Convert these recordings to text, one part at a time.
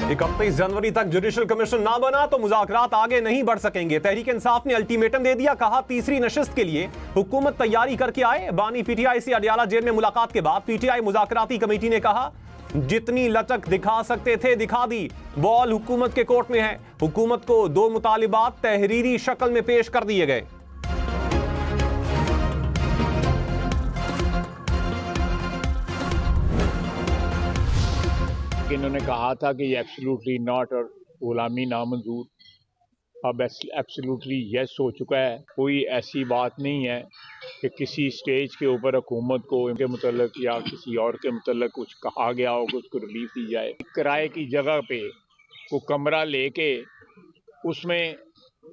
31 जनवरी तक judicial commission ना बना तो मुज़ाकरात आगे नहीं बढ़ सकेंगे। तहरीक इंसाफ ने अल्टीमेटम दे दिया, कहा तीसरी नशिस्त के लिए हुकूमत तैयारी करके आए। बानी पीटीआई से अडियाला जेल में मुलाकात के बाद पीटीआई मुज़ाकराती कमेटी ने कहा जितनी लचक दिखा सकते थे दिखा दी, बॉल हुकूमत के कोर्ट में है। हुकूमत को 2 मुतालिबात तहरीरी शक्ल में पेश कर दिए गए। इन्होंने कहा था कि ये एब्सोल्युटली नॉट और गुलामी नामंजूर, अब एब्सोल्युटली यस हो चुका है। कोई ऐसी बात नहीं है कि किसी स्टेज के ऊपर हुकूमत को इनके मुतल्लिक या किसी और के मुतल्लिक कुछ कहा गया हो कि उसको रिलीफ दी जाए। किराए की जगह पे वो कमरा लेके उसमें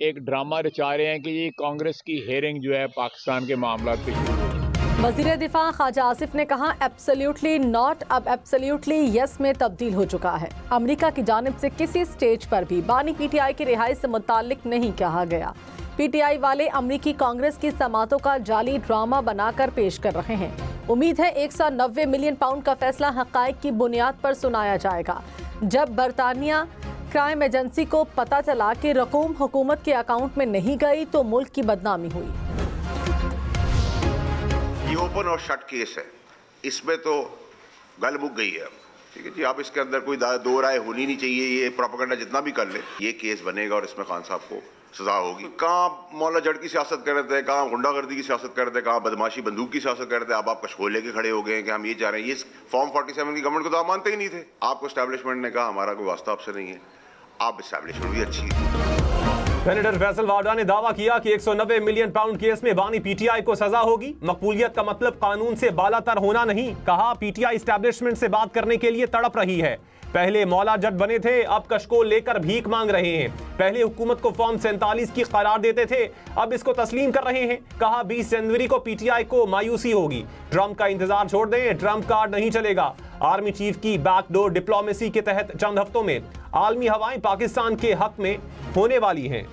एक ड्रामा रचा रहे हैं कि ये कांग्रेस की हेयरिंग जो है पाकिस्तान के मामला पे शुरू हो। वज़ीर दिफा ख्वाजा आसिफ ने कहा एब्सोल्युटली नॉट अब एब्सोल्युटली यस में तब्दील हो चुका है। अमेरिका की जानिब से किसी स्टेज पर भी बानी पीटीआई की रिहाई से मुताल्लिक नहीं कहा गया। पीटीआई वाले अमेरिकी कांग्रेस की समातों का जाली ड्रामा बनाकर पेश कर रहे हैं। उम्मीद है 190 मिलियन पाउंड का फैसला हक़ाइक़ की बुनियाद पर सुनाया जाएगा। जब बरतानिया क्राइम एजेंसी को पता चला कि रकूम हुकूमत के अकाउंट में नहीं गई तो मुल्क की बदनामी हुई। ये ओपन और शट केस है, इसमें तो गल मुक गई है। ठीक है जी, आप इसके अंदर कोई दो राय होनी नहीं चाहिए। ये प्रोपेगेंडा जितना भी कर ले, ये केस बनेगा और इसमें खान साहब को सजा होगी। कहाँ मौला जड़ की सियासत कर रहे थे, कहाँ गुंडागर्दी की सियासत कर रहे थे, कहाँ बदमाशी बंदूक की सियासत कर रहे थे। अब आप कशकोल लेके खड़े हो गए हैं कि हम ये चाह रहे हैं। ये फॉर्म 47 की गवर्नमेंट को तो आप मानते ही नहीं थे। आपको एस्टैब्लिशमेंट ने कहा हमारा कोई वास्ता आपसे नहीं है। आप एस्टैब्लिशमेंट भी अच्छी है। सेनेटर फैसल वाडा ने दावा किया कि 190 मिलियन पाउंड केस में बानी पीटीआई को सजा होगी। मकबूलियत का मतलब कानून से बालातर होना नहीं। कहा पीटीआई एस्टैब्लिशमेंट से बात करने के लिए तड़प रही है। पहले मौला जट बने थे, अब कशकोल लेकर भीख मांग रहे हैं। पहले हुकूमत को फॉर्म 47 की करार देते थे, अब इसको तस्लीम कर रहे हैं। कहा 20 जनवरी को पीटीआई को मायूसी होगी। ट्रंप का इंतजार छोड़ दें, ट्रंप कार्ड नहीं चलेगा। आर्मी चीफ की बैकडोर डिप्लोमेसी के तहत चंद हफ्तों में आलमी हवाएं पाकिस्तान के हक में होने वाली हैं।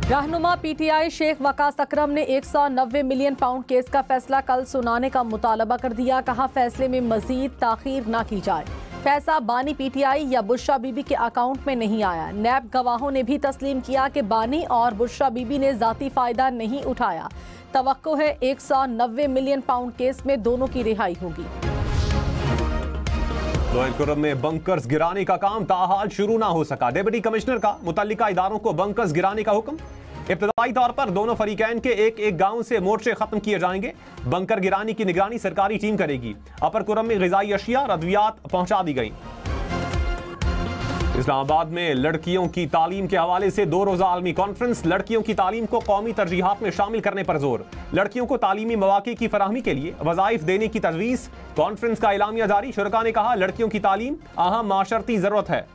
रहनुमा पीटीआई शेख वकास अकरम ने 190 मिलियन पाउंड केस का फैसला कल सुनाने का मुतालबा कर दिया। कहा फैसले में मजीद ताखीर न की जाए। पैसा बानी पीटीआई या बुशरा बीबी के अकाउंट में नहीं आया। नैब गवाहों ने भी तस्लीम किया कि बानी और बुशरा बीबी ने जाती फायदा नहीं उठाया। तवक्को है 190 मिलियन पाउंड केस में दोनों की रिहाई होगी। लोअर कुरम में बंकर्स गिराने का काम ताहाल शुरू ना हो सका। डिप्टी कमिश्नर का मुतल्लिका इदारों को बंकर्स गिराने का हुक्म। इब्तदाई तौर पर दोनों फरीकैन के एक गांव से मोर्चे खत्म किए जाएंगे। बंकर गिराने की निगरानी सरकारी टीम करेगी। अपर कुरम में ग़िज़ाई अशिया रद्वियात पहुंचा दी गई। इस्लामाबाद में लड़कियों की तालीम के हवाले से 2 रोज़ा आलमी कॉन्फ्रेंस। लड़कियों की तालीम को कौमी तरजीहात में शामिल करने पर जोर। लड़कियों को तालीमी मौक़े की फराहमी के लिए वज़ाइफ देने की तजवीज़। कॉन्फ्रेंस का एलामिया जारी। शुरका ने कहा लड़कियों की तालीम अहम माशरती ज़रूरत है।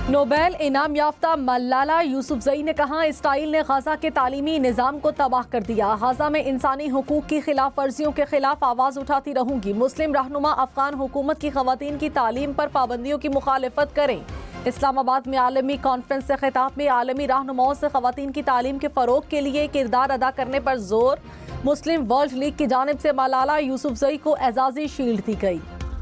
नोबेल इनाम याफ्ता मलाला यूसुफजई ने कहा इसराइल ने गाजा के तालीमी निज़ाम को तबाह कर दिया। गाजा में इंसानी हुकूक की खिलाफ वर्जियों के खिलाफ आवाज़ उठाती रहूंगी। मुस्लिम रहनुमा अफगान हुकूमत की खवातीन की तालीम पर पाबंदियों की मुखालिफत करें। इस्लामाबाद में आलमी कॉन्फ्रेंस से खिताब में आलमी रहनुमाओं से खवातीन की तालीम के फ़रोग के लिए किरदार अदा करने पर जोर। मुस्लिम वर्ल्ड लीग की जानिब से मलाला यूसुफजई को एजाज़ी शील्ड दी गई।